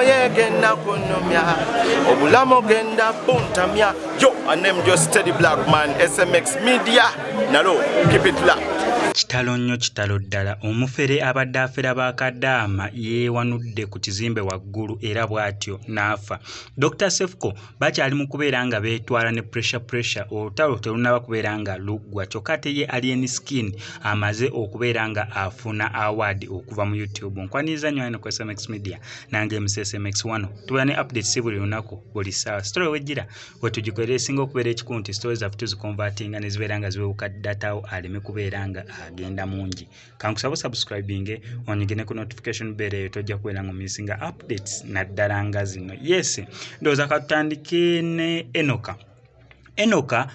moye genda kunomya obulamo genda buntamya. Yo, I name just Steady Black Man, SMX Media. Nalo, keep it locked. Kitalo nnyo kitalo ddala omufere abadde afera bakadaama yeewanudde ku kizimbe waggulu era bw'atyo n'afa. Dr. Sefco bakyali mu kubeera nga beetwala ne pressure olutalo telunaba kubeera nga luggwa kyokka ate ye Alien Skin amaze okubeera nga afuna award okuva mu YouTube. Nkwaniriza nnyo eno ku SMX Media nange MSMX wano tubeera ne updates buli lunaku buli ssaawa. Story wejjira wetugikolera esinga okubeera ekikulu nti stories zaffe tuzikonvatinga ne zibeera nga ziwebuka datawo aleme kubeera nga agenda mungi. Kankusaba subscribing onyigene ku notification bell eyo tojja kubeera nga omisinga updates naddala nga zino. Yes, ndowooza katutandike ne Enoka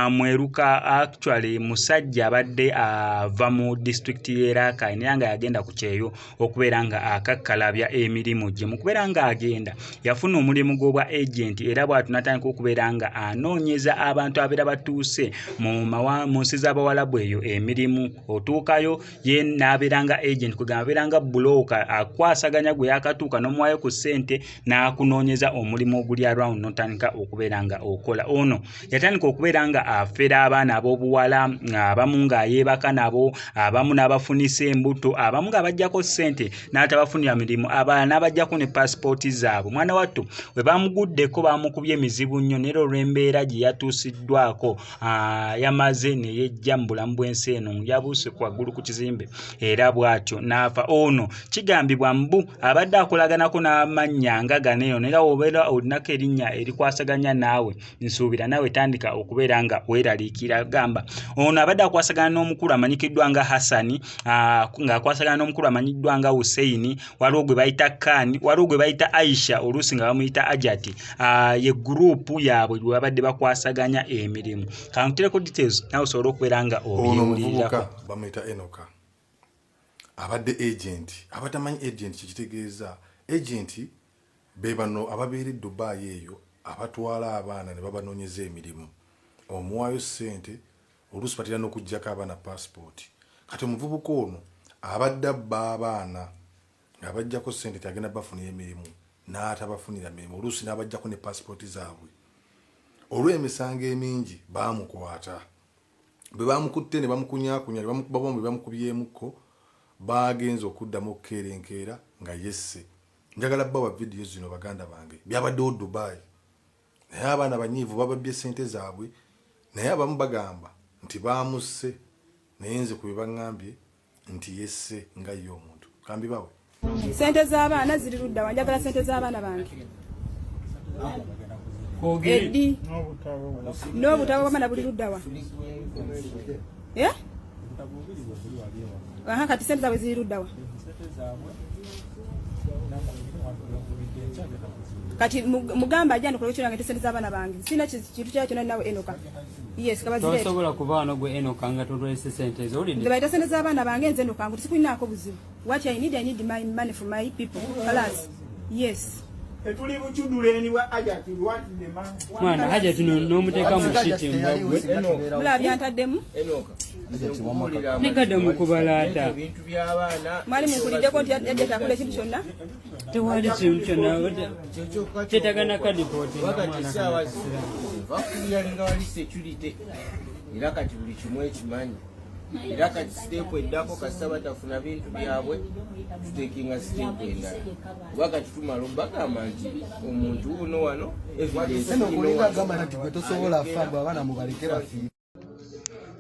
mweruka actually musajja abadde ava mu district y'Eraka era nga yagenda ku kyeyo okubeera nga akakkalabya emirimu gye. Mu kubeera nga agenda yafuna omulimu gw'obwa agent era bw'atunatandika okubeera nga anoonyeza abantu abeera batuuse mu nsi z'Abawalabu eyo emirimu. Otuukayo ye n'abeera nga agent kugamba abeera nga bulooka akwasaganya gwe yakatuuka n'omuwayo ku ssente n'akunoonyeza omulimu oguli around n'otandika okubeera nga okola. Ono yatandika okubeera nga afera abaana ab'obuwala abamu ng'ayeebaka nabo abamu n'abafunisa embuto abamu ng'abajjako ssente n'atabafunira mirimu abalala n'abajjako ne passport zaabwe. Mwana wattu bwe bamuguddeko bamukubye emizibu nnyo neera olw'embeera gye yatuusiddwako yamaze ne yejja mu bulamu bw'ensi eno yabuuse ku waggulu ku kizimbe era bw'atyo n'afa. Ono kigambibwa mbu abadde akolaganako n'amannya nga ganeyo neera obeera olinako erinnya erikwasaganya naawe nsuubira naawe tandika okubeera nga weeraliikira. Gamba ono abadde akwasagana n'omukulu amanyikiddwa nga Hassani ng'akwasagana n'omukulu amanyiddwa nga Hussein, waliwo gwe bayita Khan, waliwo gwe bayita Aisha oluusi nga bamuyita Ajati. Ye guruupu yaabwe gwe babadde bakwasaganya emirimu. Kankutereko details nawe osobola okubeera nga obiwulirirako. Bamuyita Enoka abadde agent. Abatamanyi agent kikitegeeza agent be bano ababeera Dubai eyo abatwala abaana ne babanoonyeza emirimu omuwaayo ssente oluusi batera n'okuggyako abaana passport. Kati omuvubuka ono abadde abba abaana ng'abaggyako ssente tyagenda bafunira emirimu n'atabafunira mirimu oluusi n'abaggyako ne passport zaabwe. Olw'emisango emingi baamukwata. Bwe baamukutte ne bamukunyaakunya ne bamukuba bombi bamukubyemukko baagenza okuddamu okukeerenkeera nga yesse. Njagala bbawa vidiyo zino baganda bange byabaddewo Dubai. Naye abaana banyiivu bababbye ssente zaabwe naye abamu bagamba nti baamusse naye nze ku bye baŋŋambye nti yesse nga ye omuntu. Kambibawe ssente z'abaana ziri luddawa. Njagala ssente z'abaana bange eddi n'obutabo bw'abaana buli luddawa. Kati ssente zaabwe ziri luddawa. Kati mugamba ajja ndikola ekyo nga ssente z'abaana bange sina kintu kyakyo kyonna nawe Enoka. Yes, kabazireeta tosobola kubaano gwe Enoka nga totwese ssente ezo olidde nze bayita ssente z'abaana bange nze Enoka ngu tisikulinaako buzibu. What I need my money for my people. Kalas. Yes. Etuli buchuduleni wa Ajati lwatinde mwana Ajati n'omuteeka mu shiti mbagwe mula byantaddemu Enoka negadde mu kubalaata ebintu by'abaana mwali mukuliddeko nti Ajati akola ekintu kyonna tewali kintu kyonna kyetagana kadipooti wakati saawa bakuliyalinga wali security era kati buli kimu ekimanyi era kati siteepu eddako kasita batafuna bintu byabwe tuteekinga siteepu endala wakati tumala obagamba nti omuntu uno wano tosobola famba abaana mubaleke bafiire.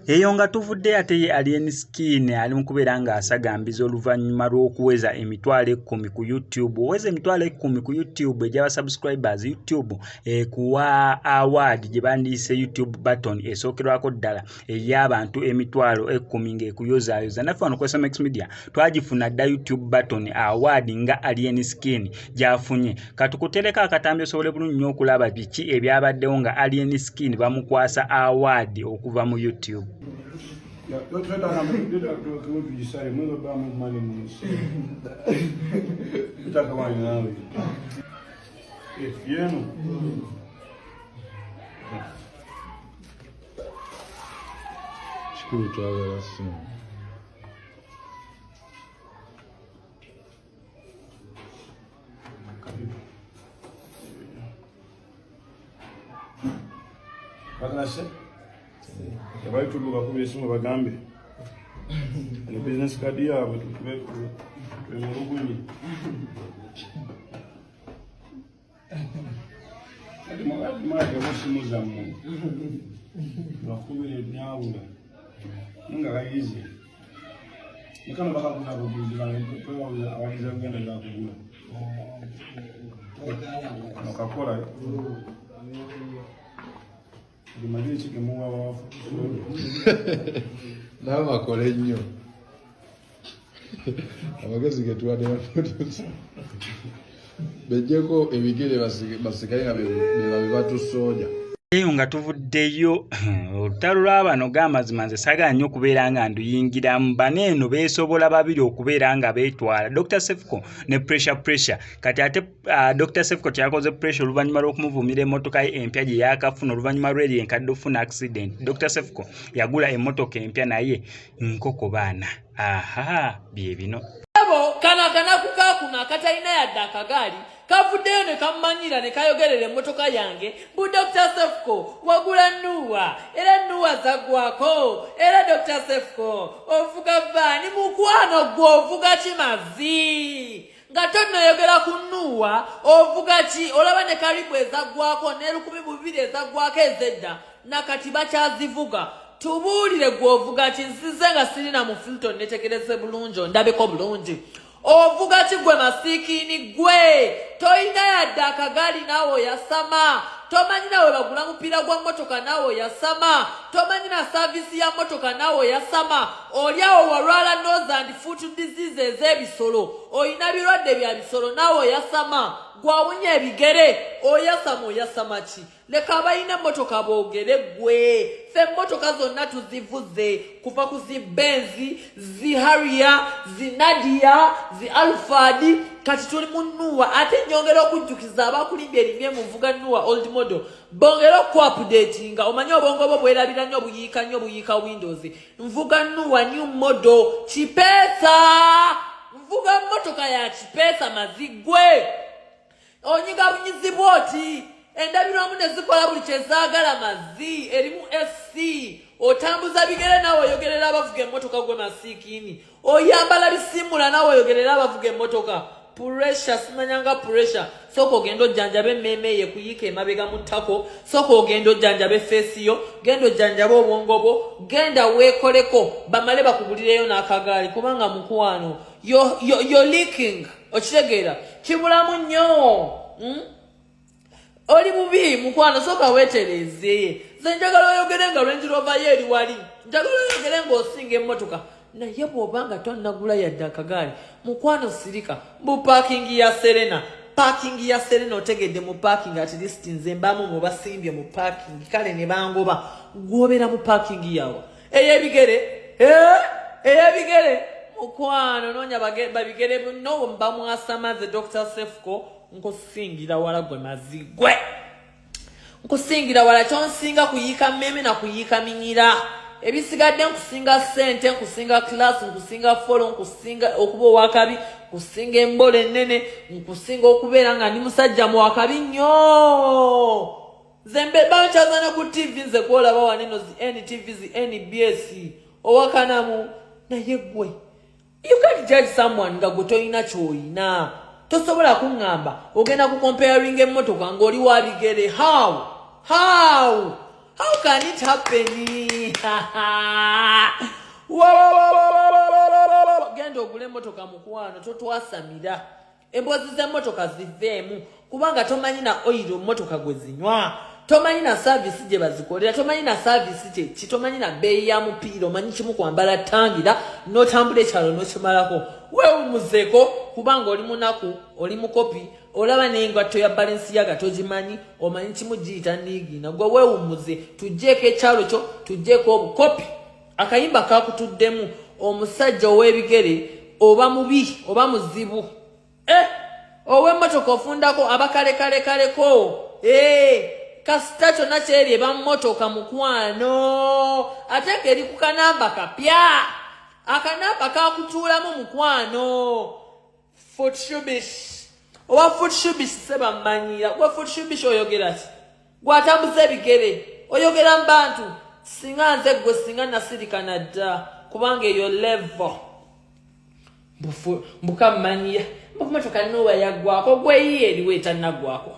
Eyo nga tuvudde ate ye Alien Skin ali mu kubeera nga asagambiza oluvannyuma lw'okuweza emitwalo 10 ku YouTube. Oweza emitwalo 10 ku YouTube egy'aba subscribers YouTube kuwa award gye bandiise YouTube button esookerwako ddala ey'abantu emitwalo 10 ng'ekuyozaayoza. Naffe wano ku SMX Media twagifuna dda YouTube button award nga Alien Skin gy'afunye. Katukutereka akatambi osobole bulungi nnyo okulaba biki ebyabaddewo nga Alien Skin bamukwasa award okuva mu YouTube. Bakanase bali tuduka ku besimu bagambe ne business card yaabwe tutube mu lugumi adi mwaka musimu zammwe bakubire byawula nga kayizi mukama bakakuna bujuzi bantu abaliza kugenda zakugula mukakola Dimagiri chike muwa wafu. Na makole nnyo. Abagezi getuwadde bafotos. Bejjeko ebigere basigaye nga be batusoja. Nga tuvuddeyo olutalo lw'abano g'amazima nze saagala nnyo okubeera nga nduyingiramu baneeno beesobola babiri okubeera nga beetwala Dr. Sefco ne pressure kati ate Dr. Sefco kyakoze pressure oluvannyuma lw'okumuvumira emmotoka ye empya gye yaakafuna oluvannyuma lw'eri enkadde ofuna accident. Dr. Sefco yagula emmotoka empya naye nkoko baana bye bino kana kukakuna akatalina yadde akagaali kavuddeyo ne kammanyira ne kayogerera emmotoka yange bu Dr. Sefco wagula nnuwa era nnuwa zaggwako era Dr. Sefco ovuga vaani mukwano gwe ovuga kimazi nga tonayogera ku nnuwa ovuga ki olaba ne kalibu ezaggwako ne 1200 ezaggwako ezedda nakati bakyazivuga tubuulire gwe ovuga ki nsize nga sirina mu Filton netegereze bulungi ondabeko bulungi ovuga ki gwe masiikini gwe toyina yadde akagaali naawe oyasama tomanyi nawe bagula mupiira gwa mmotoka naawe oyasama tomanyi na saavisi ya mmotoka naawe oyasama oli awo walwala nose and foot disease ez'ebisolo oyina birwadde bya bisolo naawe oyasama gwawunya ebigere oyasama ki leka abayina emmotoka boogere gwe ffe emmotoka zonna tuzivuze kuva ku zibenzi ziharia zinadia zi alfadi kati tuli mu nnuwa ate nyongera okujjukiza abakulimbye erimye mu nvuga nnuwa old model bongera okuupdatinga omanye obwongo bwo bwerabira nnyo buyiika windows nvuga nnuwa new model kipeesa nvuga mmotoka ya kipeesa mazigwe onyiga bunyizibwa oti endabirwamu ne zikola buli kyezaagala mazi erimu SC otambuza bigere nawe oyogerera abavuga emmotoka gwe masiikini oyambala bisimula nawe oyogerera abavuga emmotoka pressure simanyanga pressure soko ogenda ojjanjaba emmeme ye kuyiika emabega mu ttako soko ogenda ojjanjaba effeesi yo genda ojjanjaba obwongo bwo genda weekoleko bamale bakugulireyo n'akagaali kubanga mukwano yo leaking okitegeera kibulamu nnyo oli mubi mukwano soka weetereze nze njagala oyogere nga Range Rover ye eri wali njagala oyogere ng'osinga emmotoka naye bw'obanga tonnagula yadde akagaali mukwano sirika mu parking ya Serena otegedde mu parking at least nze mbamu mu basimbye mu parking kale ne bangoba gw'obeera mu parking yawa ey'ebigere mukwano noonya babigere no bamwasamaze Dr. Sefco nkusingira wala gwe mazigwe nkusingira wala kyonsinga kuyiika mmeme na kuyiika minyira ebisigadde nkusinga sente nkusinga class nkusinga follow nkusinga okuba owakabi nkusinga embole ennene nkusinga okubeera nga ndi musajja mu wakabi nnyo zembe bankyazana ku TV nze kwolaba waneno zi NTV zi NBS owakanamu naye gwe you can't judge someone nga gwe toyina kyoyina tosobola kuŋŋamba ogenda ku comparing emmotoka ng'oli wabigere how can it happen genda ogula emmotoka mukwano totwasamira emboozi z'emmotoka ziveemu kubanga tomanyi na oyiro mmotoka gwe zinywa tomanyi na saavisi gye bazikolera tomanyi na saavisi kyeki tomanyi na bbeeyi ya mupiira omanyi kimu kwambala tangira n'otambula ekyalo n'okimalako weewumuzeeko kubanga oli munaku oli mukopi olaba n'engatto ya Balenciaga togimanyi omanyi kimu giyita niigina gwe weewumuze tugjeeko ekyalo kyo tugjeeko obukopi akayimba kakutuddemu omusajja ow'ebigere oba mubi oba muzibu ow'emmotoka ofundako abakalekaleko kasita kyonna kyeri eba mmotoka mukwano ate ngeri ku kanamba kapya akanamba kakutuulamu mukwano Footshubish owa Footshubish sebamanyira gwe Footshubish oyogera ki gwatambuza ebigere oyogera mbantu singa nze gwe singa nasirikana dda kubanga eyo level mbukamanya mbumotoka Nuwa yaggwako gweyiye eriwo etannagwako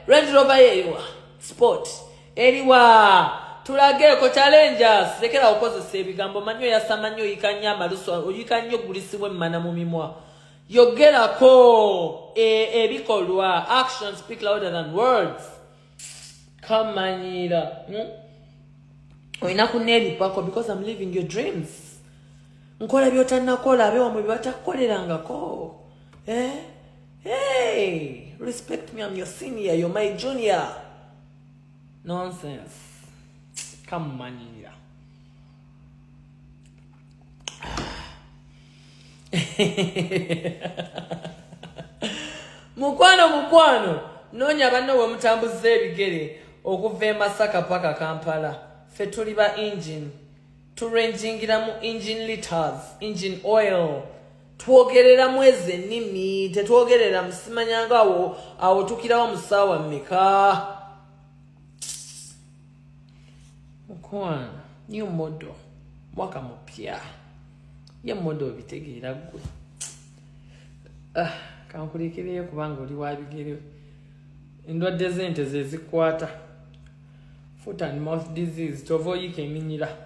Range Rover yeeriwa sport eriwa tulageeko challenges lekera okozesa ebigambo manyo yasamanyo oyikanya amaluso oyikanyo gulisibwe mmana mu mimwa yogerako ebikolwa actions speak louder than words kamanyira oyina kunelipako because I'm living your dreams nkola byotannakola abewamwe batakukolerangako hey respect me, I'm your senior, you're my junior. Nonsense. Come on here. Mukwano nonya banno we mutambuza ebigere okuva e Masaka paka Kampala fe tuli ba engine turenjingira mu engine liters engine oil twogerera mweze nimi tetwogerera musimanyanga awo tukirawo musawa mmeka mukwana new model mwaka mupya ye model bitegeera gwe kankulekereyo kubanga oli wabigere endwadde zente ze zikwata foot and mouth disease tovoyika eminyira